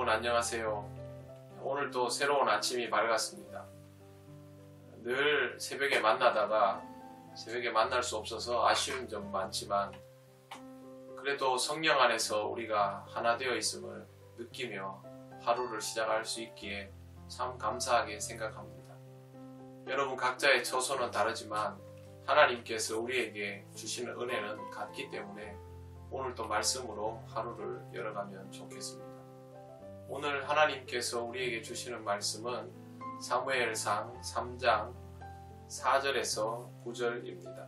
여러분 안녕하세요. 오늘도 새로운 아침이 밝았습니다. 늘 새벽에 만나다가 새벽에 만날 수 없어서 아쉬운 점 많지만 그래도 성령 안에서 우리가 하나 되어 있음을 느끼며 하루를 시작할 수 있기에 참 감사하게 생각합니다. 여러분 각자의 처소는 다르지만 하나님께서 우리에게 주시는 은혜는 같기 때문에 오늘도 말씀으로 하루를 열어가면 좋겠습니다. 오늘 하나님께서 우리에게 주시는 말씀은 사무엘상 3장 4절에서 9절입니다.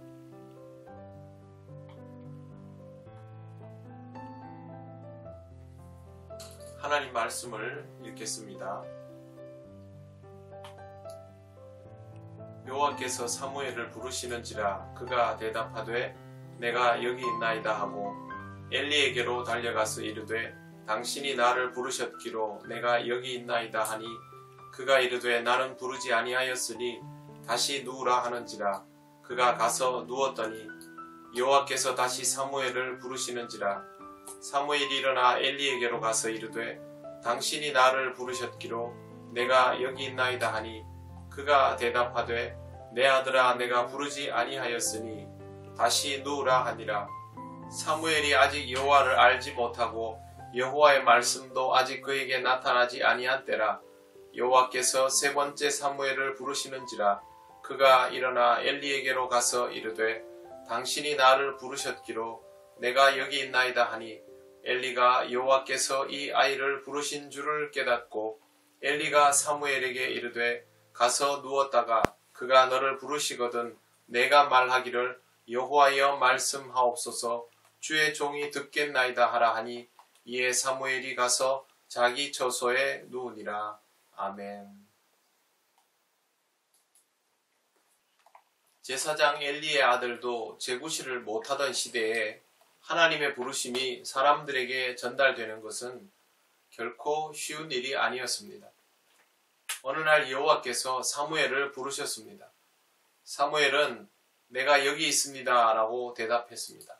하나님 말씀을 읽겠습니다. 여호와께서 사무엘을 부르시는지라 그가 대답하되 내가 여기 있나이다 하고 엘리에게로 달려가서 이르되 당신이 나를 부르셨기로 내가 여기 있나이다 하니 그가 이르되 나는 부르지 아니하였으니 다시 누우라 하는지라 그가 가서 누웠더니 여호와께서 다시 사무엘을 부르시는지라 사무엘이 일어나 엘리에게로 가서 이르되 당신이 나를 부르셨기로 내가 여기 있나이다 하니 그가 대답하되 내 아들아 내가 부르지 아니하였으니 다시 누우라 하니라. 사무엘이 아직 여호와를 알지 못하고 여호와의 말씀도 아직 그에게 나타나지 아니한 때라 여호와께서 세 번째 사무엘을 부르시는지라 그가 일어나 엘리에게로 가서 이르되 당신이 나를 부르셨기로 내가 여기 있나이다 하니 엘리가 여호와께서 이 아이를 부르신 줄을 깨닫고 엘리가 사무엘에게 이르되 가서 누웠다가 그가 너를 부르시거든 내가 말하기를 여호와여 말씀하옵소서 주의 종이 듣겠나이다 하라 하니 이에 사무엘이 가서 자기 처소에 누우니라. 아멘. 제사장 엘리의 아들도 제구실을 못하던 시대에 하나님의 부르심이 사람들에게 전달되는 것은 결코 쉬운 일이 아니었습니다. 어느 날 여호와께서 사무엘을 부르셨습니다. 사무엘은 내가 여기 있습니다 라고 대답했습니다.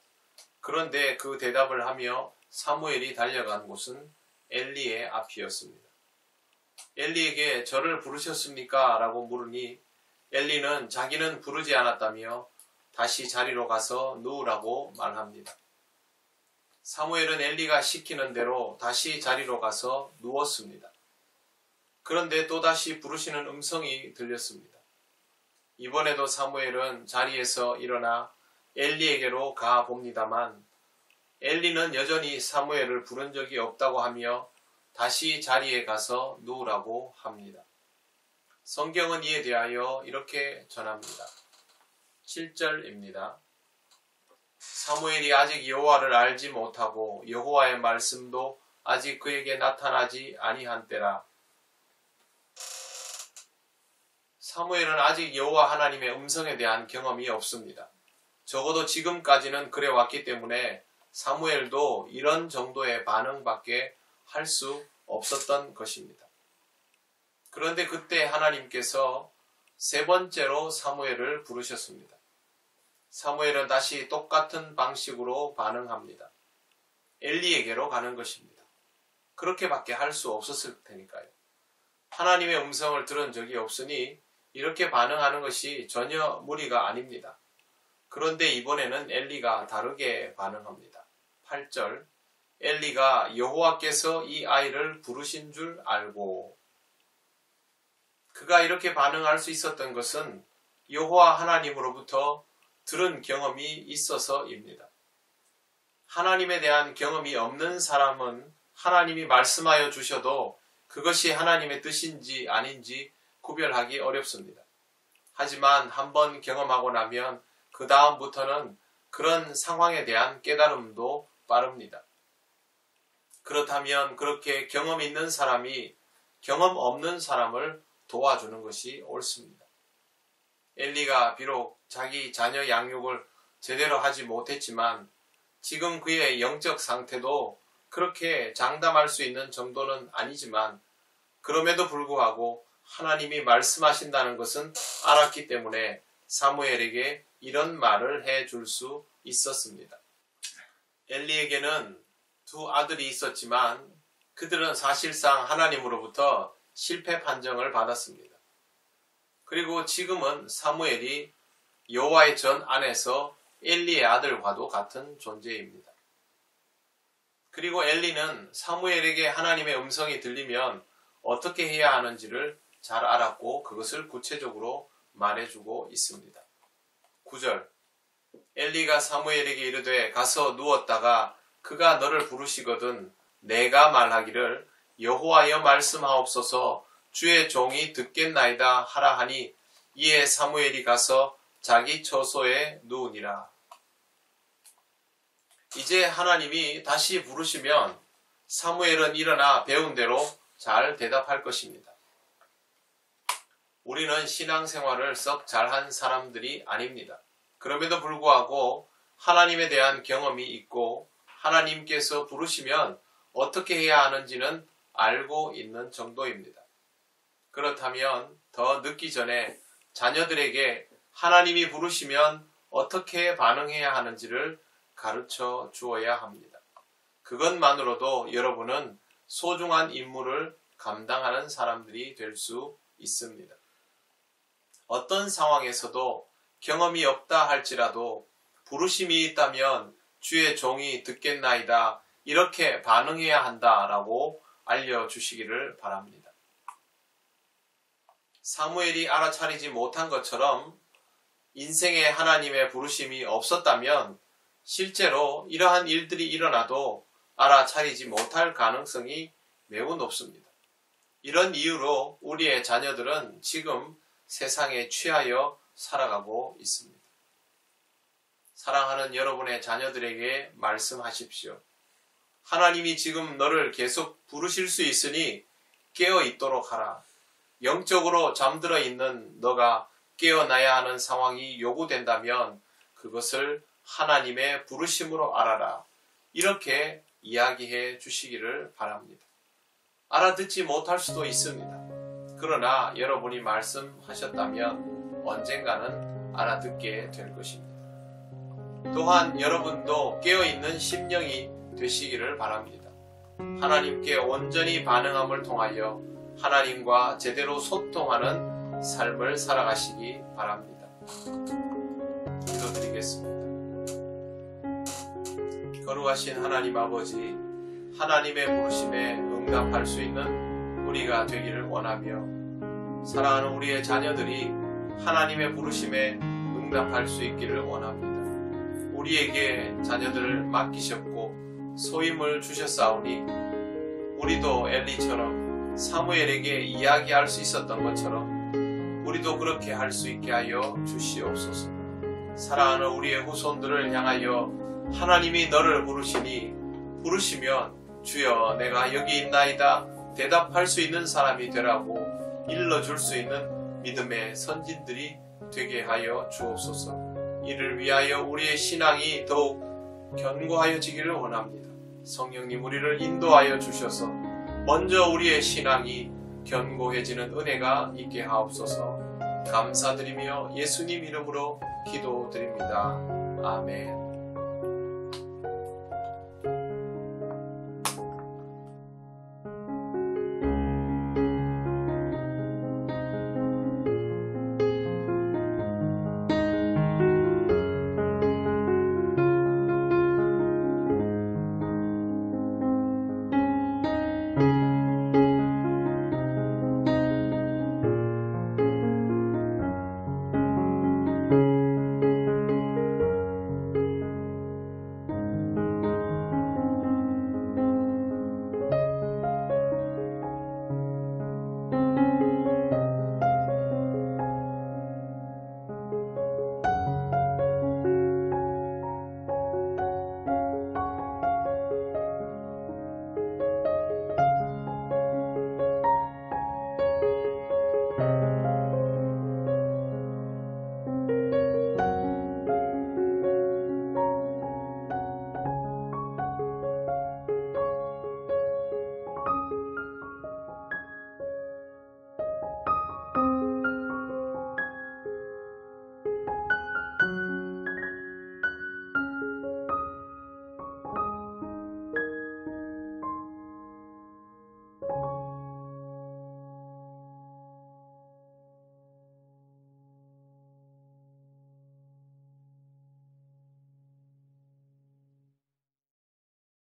그런데 그 대답을 하며 사무엘이 달려간 곳은 엘리의 앞이었습니다. 엘리에게 저를 부르셨습니까? 라고 물으니 엘리는 자기는 부르지 않았다며 다시 자리로 가서 누우라고 말합니다. 사무엘은 엘리가 시키는 대로 다시 자리로 가서 누웠습니다. 그런데 또다시 부르시는 음성이 들렸습니다. 이번에도 사무엘은 자리에서 일어나 엘리에게로 가 봅니다만 엘리는 여전히 사무엘을 부른 적이 없다고 하며 다시 자리에 가서 누우라고 합니다. 성경은 이에 대하여 이렇게 전합니다. 7절입니다. 사무엘이 아직 여호와를 알지 못하고 여호와의 말씀도 아직 그에게 나타나지 아니한 때라. 사무엘은 아직 여호와 하나님의 음성에 대한 경험이 없습니다. 적어도 지금까지는 그래 왔기 때문에 사무엘도 이런 정도의 반응밖에 할 수 없었던 것입니다. 그런데 그때 하나님께서 세 번째로 사무엘을 부르셨습니다. 사무엘은 다시 똑같은 방식으로 반응합니다. 엘리에게로 가는 것입니다. 그렇게밖에 할 수 없었을 테니까요. 하나님의 음성을 들은 적이 없으니 이렇게 반응하는 것이 전혀 무리가 아닙니다. 그런데 이번에는 엘리가 다르게 반응합니다. 8절 엘리가 여호와께서 이 아이를 부르신 줄 알고 그가 이렇게 반응할 수 있었던 것은 여호와 하나님으로부터 들은 경험이 있어서입니다. 하나님에 대한 경험이 없는 사람은 하나님이 말씀하여 주셔도 그것이 하나님의 뜻인지 아닌지 구별하기 어렵습니다. 하지만 한번 경험하고 나면 그 다음부터는 그런 상황에 대한 깨달음도 빠릅니다. 그렇다면 그렇게 경험 있는 사람이 경험 없는 사람을 도와주는 것이 옳습니다. 엘리가 비록 자기 자녀 양육을 제대로 하지 못했지만 지금 그의 영적 상태도 그렇게 장담할 수 있는 정도는 아니지만 그럼에도 불구하고 하나님이 말씀하신다는 것은 알았기 때문에 사무엘에게 이런 말을 해줄 수 있었습니다. 엘리에게는 두 아들이 있었지만 그들은 사실상 하나님으로부터 실패 판정을 받았습니다. 그리고 지금은 사무엘이 여호와의 전 안에서 엘리의 아들과도 같은 존재입니다. 그리고 엘리는 사무엘에게 하나님의 음성이 들리면 어떻게 해야 하는지를 잘 알았고 그것을 구체적으로 말해주고 있습니다. 9절 엘리가 사무엘에게 이르되 가서 누웠다가 그가 너를 부르시거든 내가 말하기를 여호와여 말씀하옵소서 주의 종이 듣겠나이다 하라 하니 이에 사무엘이 가서 자기 처소에 누우니라. 이제 하나님이 다시 부르시면 사무엘은 일어나 배운 대로 잘 대답할 것입니다. 우리는 신앙생활을 썩 잘한 사람들이 아닙니다. 그럼에도 불구하고 하나님에 대한 경험이 있고 하나님께서 부르시면 어떻게 해야 하는지는 알고 있는 정도입니다. 그렇다면 더 늦기 전에 자녀들에게 하나님이 부르시면 어떻게 반응해야 하는지를 가르쳐 주어야 합니다. 그것만으로도 여러분은 소중한 임무를 감당하는 사람들이 될 수 있습니다. 어떤 상황에서도 경험이 없다 할지라도 부르심이 있다면 주의 종이 듣겠나이다 이렇게 반응해야 한다라고 알려주시기를 바랍니다. 사무엘이 알아차리지 못한 것처럼 인생에 하나님의 부르심이 없었다면 실제로 이러한 일들이 일어나도 알아차리지 못할 가능성이 매우 높습니다. 이런 이유로 우리의 자녀들은 지금 세상에 취하여 살아가고 있습니다. 사랑하는 여러분의 자녀들에게 말씀하십시오. 하나님이 지금 너를 계속 부르실 수 있으니 깨어 있도록 하라. 영적으로 잠들어 있는 너가 깨어나야 하는 상황이 요구된다면 그것을 하나님의 부르심으로 알아라. 이렇게 이야기해 주시기를 바랍니다. 알아듣지 못할 수도 있습니다. 그러나 여러분이 말씀하셨다면 언젠가는 알아듣게 될 것입니다. 또한 여러분도 깨어있는 심령이 되시기를 바랍니다. 하나님께 온전히 반응함을 통하여 하나님과 제대로 소통하는 삶을 살아가시기 바랍니다. 기도드리겠습니다. 거룩하신 하나님 아버지, 하나님의 부르심에 응답할 수 있는 우리가 되기를 원하며 사랑하는 우리의 자녀들이 하나님의 부르심에 응답할 수 있기를 원합니다. 우리에게 자녀들을 맡기셨고 소임을 주셨사오니 우리도 엘리처럼 사무엘에게 이야기할 수 있었던 것처럼 우리도 그렇게 할 수 있게 하여 주시옵소서. 사랑하는 우리의 후손들을 향하여 하나님이 너를 부르시면 주여 내가 여기 있나이다 대답할 수 있는 사람이 되라고 일러줄 수 있는 믿음의 선진들이 되게 하여 주옵소서. 이를 위하여 우리의 신앙이 더욱 견고하여지기를 원합니다. 성령님 우리를 인도하여 주셔서 먼저 우리의 신앙이 견고해지는 은혜가 있게 하옵소서. 감사드리며 예수님 이름으로 기도드립니다. 아멘.